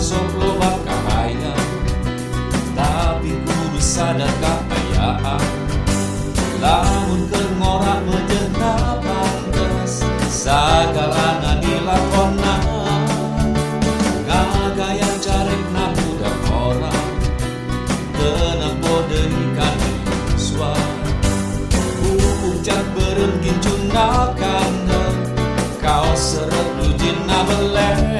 Soplo bakahaya, tapi kudu sadar keayaan. Lamun keur ngorak menjeuna pantes, sagalana dilakonna. Ngagayang carekna budak orang, tenang deui kana yuswa. Ucap beureum gincunakan, kaos seret lujina beleh.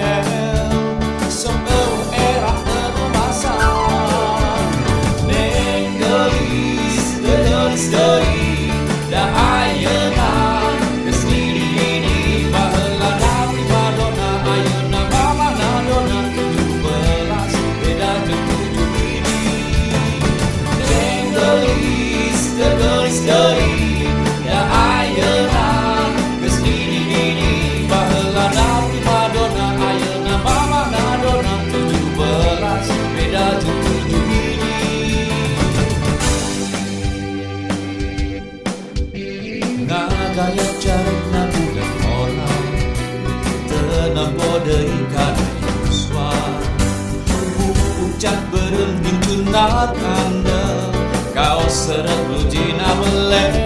Da ayeuna geus diri baheula na primadona, ayeuna mamana dona 17 beda jeung 7 ini. Gelis deui da ayeuna geus diri baheula na primadona, ayeuna mamana dona 17 beda jeung 7 ini. Ngagaya carekna budak orang, tenang deui kana yuswa. Ucap beureum gincunakan, kaos seret lujina beleh.